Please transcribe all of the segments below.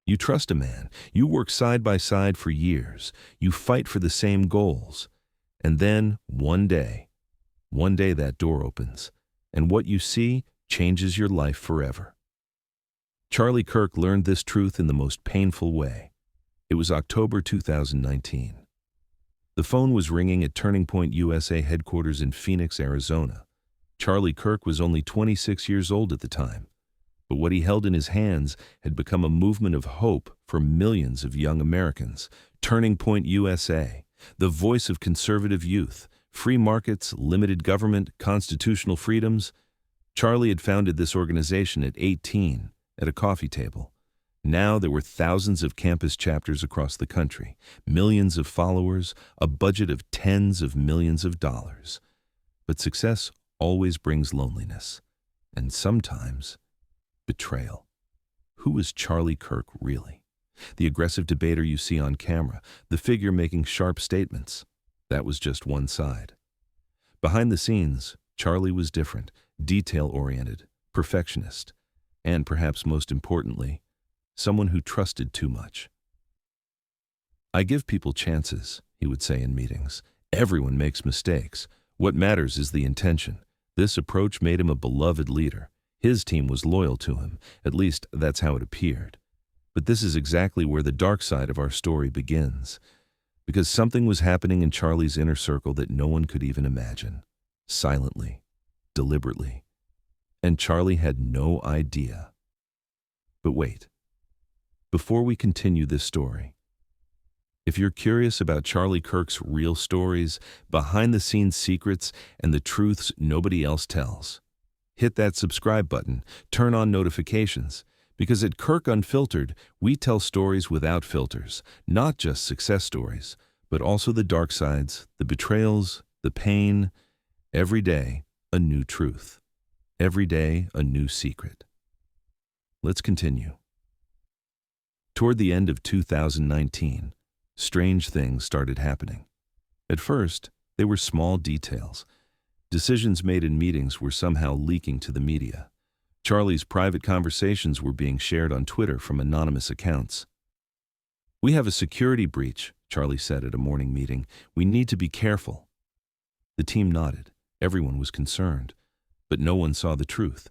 You trust a man. You work side by side for years. You fight for the same goals. And then, one day that door opens, and what you see changes your life forever. Charlie Kirk learned this truth in the most painful way. It was October 2019. The phone was ringing at Turning Point USA headquarters in Phoenix, Arizona. Charlie Kirk was only 26 years old at the time, but what he held in his hands had become a movement of hope for millions of young Americans. Turning Point USA, the voice of conservative youth, free markets, limited government, constitutional freedoms. Charlie had founded this organization at 18 at a coffee table. Now there were thousands of campus chapters across the country, millions of followers, a budget of tens of millions of dollars. But success always brings loneliness, and sometimes betrayal. Who was Charlie Kirk really? The aggressive debater you see on camera, the figure making sharp statements. That was just one side. Behind the scenes, Charlie was different, detail-oriented, perfectionist, and perhaps most importantly, someone who trusted too much. "I give people chances," he would say in meetings. "Everyone makes mistakes. What matters is the intention." This approach made him a beloved leader. His team was loyal to him, at least that's how it appeared. But this is exactly where the dark side of our story begins, because something was happening in Charlie's inner circle that no one could even imagine. Silently, deliberately. And Charlie had no idea. But wait. Before we continue this story, if you're curious about Charlie Kirk's real stories, behind-the-scenes secrets, and the truths nobody else tells, hit that subscribe button, turn on notifications, because at Kirk Unfiltered, we tell stories without filters, not just success stories, but also the dark sides, the betrayals, the pain. Every day, a new truth. Every day, a new secret. Let's continue. Toward the end of 2019, strange things started happening. At first, they were small details. Decisions made in meetings were somehow leaking to the media. Charlie's private conversations were being shared on Twitter from anonymous accounts. "We have a security breach," Charlie said at a morning meeting. "We need to be careful." The team nodded. Everyone was concerned. But no one saw the truth,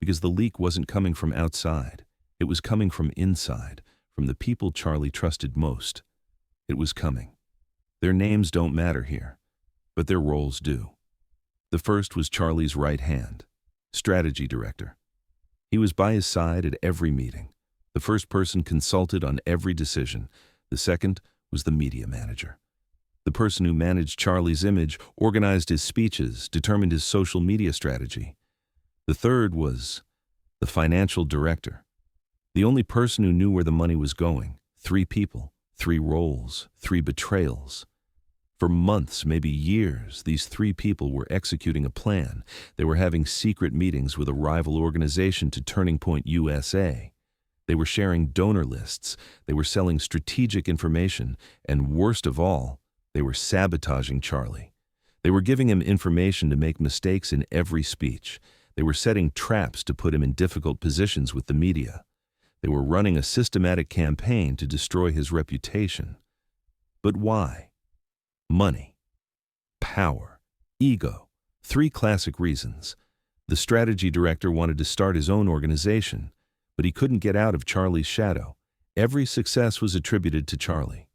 because the leak wasn't coming from outside. It was coming from inside, from the people Charlie trusted most. It was coming. Their names don't matter here, but their roles do. The first was Charlie's right hand, strategy director. He was by his side at every meeting. The first person consulted on every decision. The second was the media manager. The person who managed Charlie's image, organized his speeches, determined his social media strategy. The third was the financial director. The only person who knew where the money was going. 3 people, 3 roles, 3 betrayals. For months, maybe years, these 3 people were executing a plan. They were having secret meetings with a rival organization to Turning Point USA. They were sharing donor lists. They were selling strategic information. And worst of all, they were sabotaging Charlie. They were giving him information to make mistakes in every speech. They were setting traps to put him in difficult positions with the media. They were running a systematic campaign to destroy his reputation. But why? Money, power, ego. 3 classic reasons. The strategy director wanted to start his own organization, but he couldn't get out of Charlie's shadow. Every success was attributed to Charlie.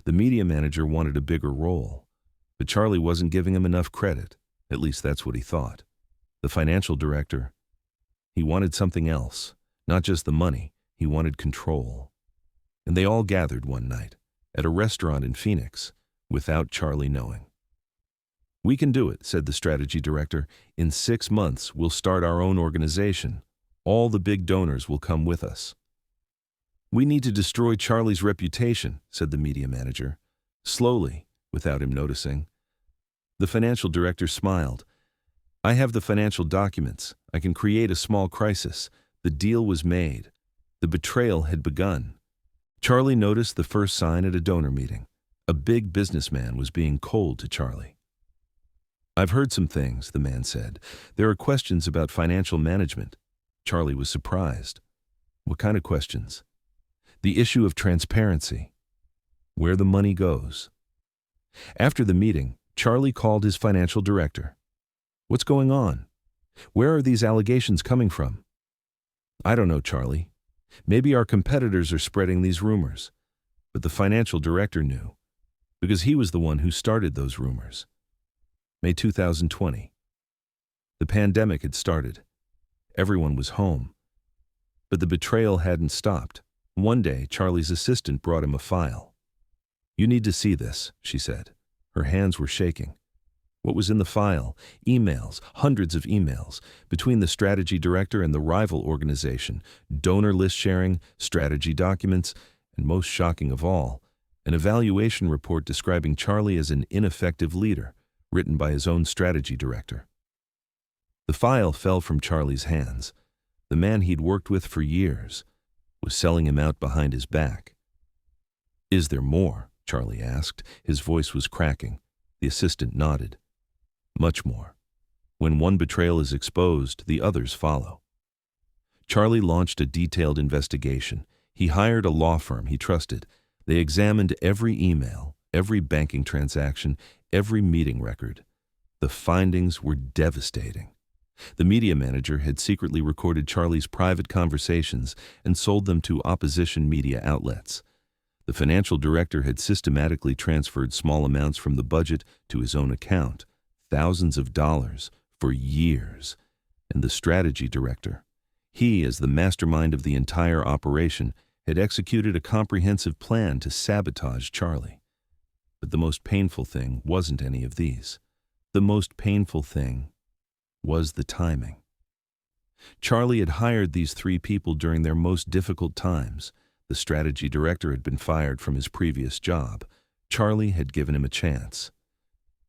The media manager wanted a bigger role, but Charlie wasn't giving him enough credit. At least that's what he thought. The financial director, he wanted something else, not just the money. He wanted control. And they all gathered one night at a restaurant in Phoenix without Charlie knowing. "We can do it," said the strategy director. "In 6 months, we'll start our own organization. All the big donors will come with us." "We need to destroy Charlie's reputation," said the media manager, slowly, without him noticing. The financial director smiled. "I have the financial documents. I can create a small crisis." The deal was made. The betrayal had begun. Charlie noticed the first sign at a donor meeting. A big businessman was being cold to Charlie. "I've heard some things," the man said. "There are questions about financial management." Charlie was surprised. "What kind of questions?" The issue of transparency. Where the money goes. After the meeting, Charlie called his financial director. "What's going on? Where are these allegations coming from?" "I don't know, Charlie. Maybe our competitors are spreading these rumors." But the financial director knew, because he was the one who started those rumors. May 2020. The pandemic had started. Everyone was home. But the betrayal hadn't stopped. One day, Charlie's assistant brought him a file. "You need to see this," she said. Her hands were shaking. What was in the file? Emails, hundreds of emails, between the strategy director and the rival organization, donor list sharing, strategy documents, and most shocking of all, an evaluation report describing Charlie as an ineffective leader, written by his own strategy director. The file fell from Charlie's hands. The man he'd worked with for years was selling him out behind his back. "Is there more?" Charlie asked. His voice was cracking. The assistant nodded. "Much more. When one betrayal is exposed, the others follow." Charlie launched a detailed investigation. He hired a law firm he trusted. They examined every email, every banking transaction, every meeting record. The findings were devastating. The media manager had secretly recorded Charlie's private conversations and sold them to opposition media outlets. The financial director had systematically transferred small amounts from the budget to his own account, thousands of dollars, for years. And the strategy director, he, as the mastermind of the entire operation, had executed a comprehensive plan to sabotage Charlie. But the most painful thing wasn't any of these. The most painful thing was the timing. Charlie had hired these three people during their most difficult times. The strategy director had been fired from his previous job. Charlie had given him a chance.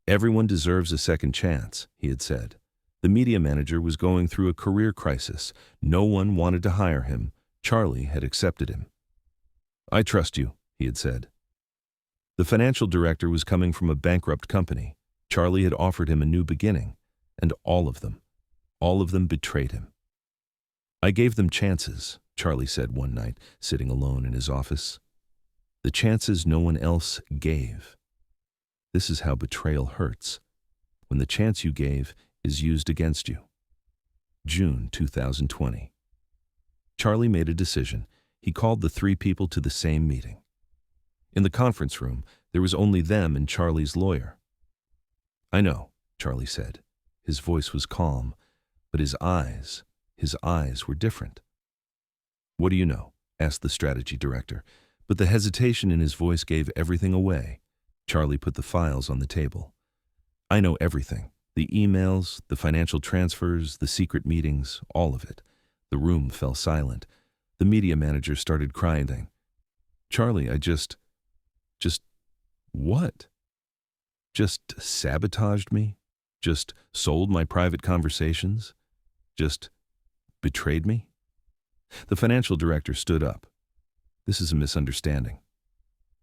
"Everyone deserves a second chance," he had said. The media manager was going through a career crisis. No one wanted to hire him. Charlie had accepted him. "I trust you," he had said. The financial director was coming from a bankrupt company. Charlie had offered him a new beginning, and all of them betrayed him. "I gave them chances," Charlie said one night, sitting alone in his office. "The chances no one else gave." This is how betrayal hurts, when the chance you gave is used against you. June 2020. Charlie made a decision. He called the three people to the same meeting. In the conference room, there was only them and Charlie's lawyer. "I know," Charlie said. His voice was calm, but his eyes were different. "What do you know?" asked the strategy director, but the hesitation in his voice gave everything away. Charlie put the files on the table. "I know everything. The emails, the financial transfers, the secret meetings, all of it." The room fell silent. The media manager started crying. "Charlie, I just what? Just sabotaged me? Just sold my private conversations? Just betrayed me?" The financial director stood up. "This is a misunderstanding."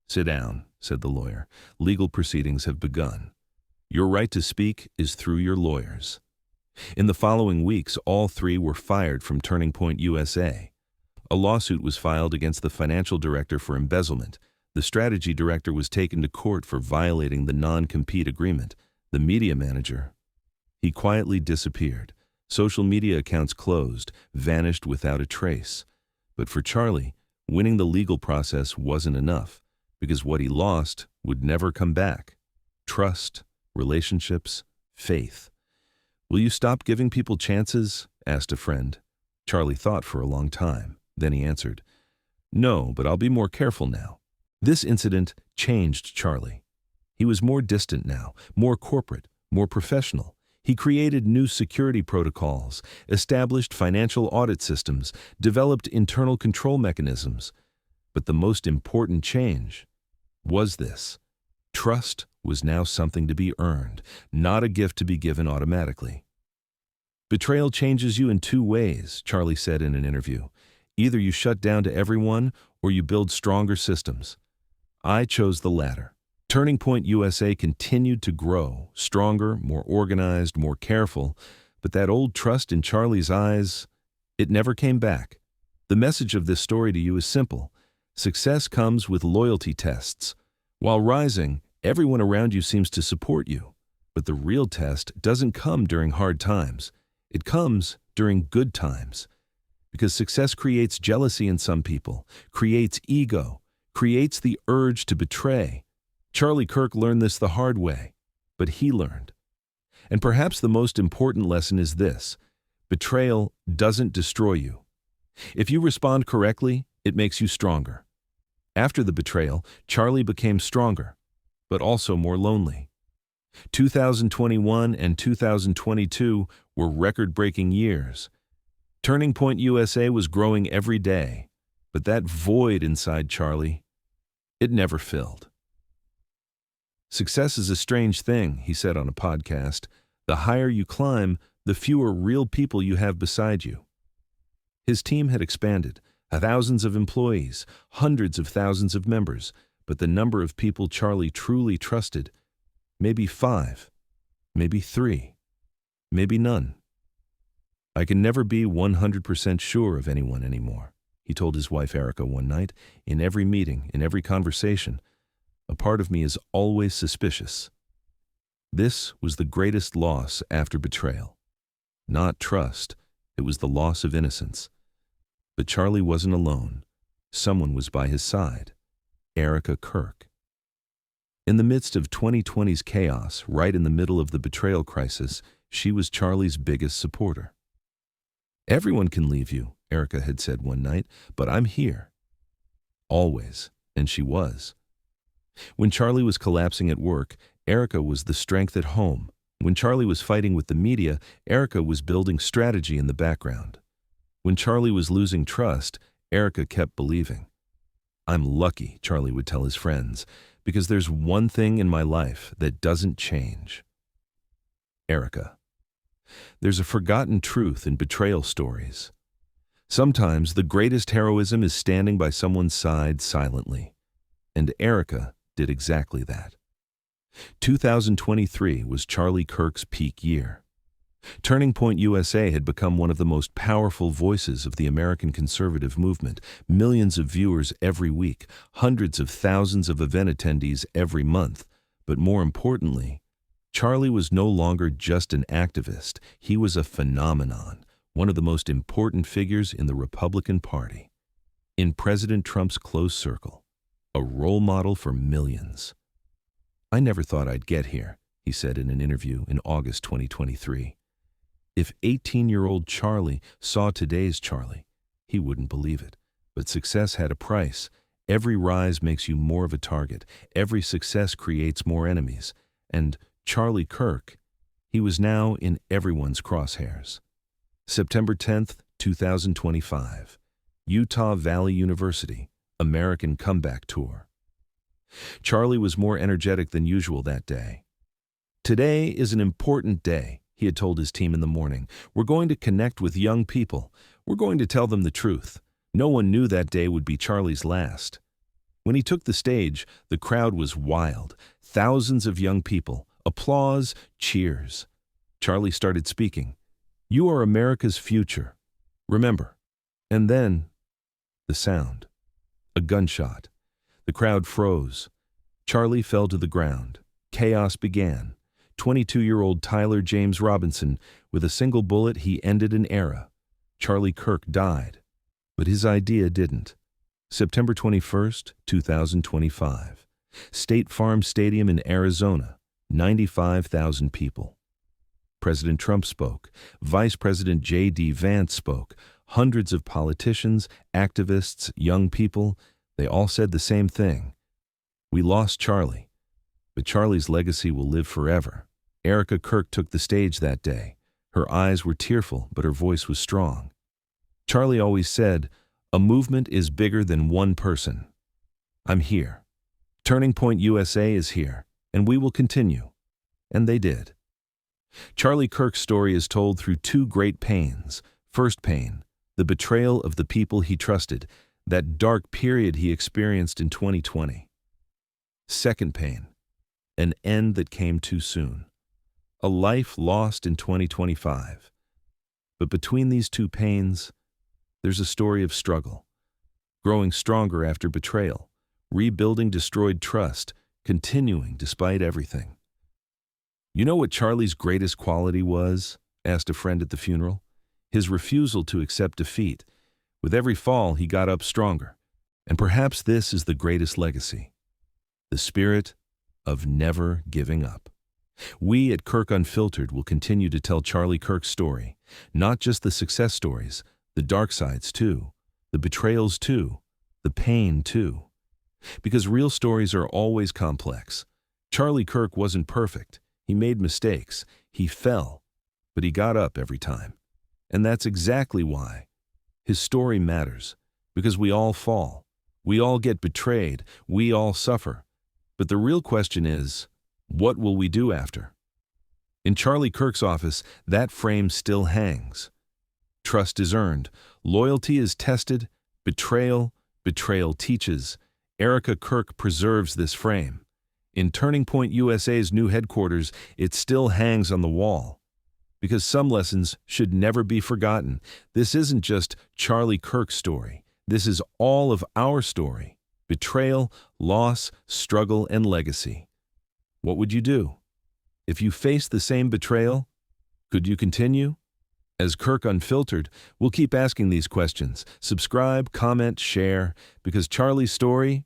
"Sit down," said the lawyer. "Legal proceedings have begun. Your right to speak is through your lawyers." In the following weeks, all three were fired from Turning Point USA. A lawsuit was filed against the financial director for embezzlement. The strategy director was taken to court for violating the non-compete agreement. The media manager, he quietly disappeared. Social media accounts closed, vanished without a trace. But for Charlie, winning the legal process wasn't enough, because what he lost would never come back. Trust, relationships, faith. "Will you stop giving people chances?" asked a friend. Charlie thought for a long time. Then he answered, "No, but I'll be more careful now." This incident changed Charlie. He was more distant now, more corporate, more professional. He created new security protocols, established financial audit systems, developed internal control mechanisms. But the most important change was this: trust was now something to be earned, not a gift to be given automatically. "Betrayal changes you in two ways," Charlie said in an interview. "Either you shut down to everyone, or you build stronger systems." I chose the latter. Turning Point USA continued to grow, stronger, more organized, more careful, but that old trust in Charlie's eyes, it never came back. The message of this story to you is simple. Success comes with loyalty tests. While rising, everyone around you seems to support you. But the real test doesn't come during hard times. It comes during good times. Because success creates jealousy in some people, creates ego, creates the urge to betray. Charlie Kirk learned this the hard way, but he learned. And perhaps the most important lesson is this: betrayal doesn't destroy you. If you respond correctly, it makes you stronger. After the betrayal, Charlie became stronger, but also more lonely. 2021 and 2022 were record-breaking years. Turning Point USA was growing every day, but that void inside Charlie, it never filled. Success is a strange thing, he said on a podcast. The higher you climb, the fewer real people you have beside you. His team had expanded, thousands of employees, hundreds of thousands of members, but the number of people Charlie truly trusted, maybe 5, maybe 3, maybe none. I can never be 100% sure of anyone anymore, he told his wife Erica one night. In every meeting, in every conversation, a part of me is always suspicious. This was the greatest loss after betrayal. Not trust, it was the loss of innocence. But Charlie wasn't alone. Someone was by his side. Erica Kirk. In the midst of 2020's chaos, right in the middle of the betrayal crisis, she was Charlie's biggest supporter. Everyone can leave you, Erica had said one night, but I'm here. Always, and she was. When Charlie was collapsing at work, Erica was the strength at home. When Charlie was fighting with the media, Erica was building strategy in the background. When Charlie was losing trust, Erica kept believing. I'm lucky, Charlie would tell his friends, because there's one thing in my life that doesn't change. Erica. There's a forgotten truth in betrayal stories. Sometimes the greatest heroism is standing by someone's side silently. And Erica did exactly that. 2023 was Charlie Kirk's peak year. Turning Point USA had become one of the most powerful voices of the American conservative movement. Millions of viewers every week, hundreds of thousands of event attendees every month. But more importantly, Charlie was no longer just an activist. He was a phenomenon, one of the most important figures in the Republican Party. In President Trump's close circle, a role model for millions. I never thought I'd get here, he said in an interview in August 2023. If 18-year-old Charlie saw today's Charlie, he wouldn't believe it. But success had a price. Every rise makes you more of a target. Every success creates more enemies. And Charlie Kirk, he was now in everyone's crosshairs. September 10th, 2025. Utah Valley University, American Comeback Tour. Charlie was more energetic than usual that day. Today is an important day, he had told his team in the morning. We're going to connect with young people. We're going to tell them the truth. No one knew that day would be Charlie's last. When he took the stage, the crowd was wild. Thousands of young people. Applause, cheers. Charlie started speaking. You are America's future. Remember. And then, the sound. A gunshot. The crowd froze. Charlie fell to the ground. Chaos began. 22-year-old Tyler James Robinson, with a single bullet, he ended an era. Charlie Kirk died. But his idea didn't. September 21st, 2025. State Farm Stadium in Arizona. 95,000 people. President Trump spoke. Vice President J.D. Vance spoke. Hundreds of politicians, activists, young people, they all said the same thing. We lost Charlie, but Charlie's legacy will live forever. Erica Kirk took the stage that day. Her eyes were tearful, but her voice was strong. Charlie always said, a movement is bigger than one person. I'm here. Turning Point USA is here, and we will continue. And they did. Charlie Kirk's story is told through two great pains. First pain, the betrayal of the people he trusted, that dark period he experienced in 2020. Second pain, an end that came too soon. A life lost in 2025. But between these two pains, there's a story of struggle. growing stronger after betrayal, rebuilding destroyed trust, continuing despite everything. "You know what Charlie's greatest quality was?" asked a friend at the funeral. "His refusal to accept defeat. With every fall, he got up stronger. And perhaps this is the greatest legacy. The spirit of never giving up." We at Kirk Unfiltered will continue to tell Charlie Kirk's story, not just the success stories, the dark sides too, the betrayals too, the pain too. Because real stories are always complex. Charlie Kirk wasn't perfect. He made mistakes. He fell. But he got up every time. And that's exactly why his story matters. Because we all fall. We all get betrayed. We all suffer. But the real question is, what will we do after? In Charlie Kirk's office, that frame still hangs. Trust is earned. Loyalty is tested. Betrayal teaches. Erica Kirk preserves this frame. In Turning Point USA's new headquarters, it still hangs on the wall. Because some lessons should never be forgotten. This isn't just Charlie Kirk's story. This is all of our story. Betrayal, loss, struggle, and legacy. What would you do? If you faced the same betrayal, could you continue? As Kirk Unfiltered, we'll keep asking these questions. Subscribe, comment, share, because Charlie's story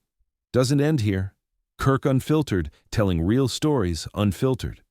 doesn't end here. Kirk Unfiltered, telling real stories unfiltered.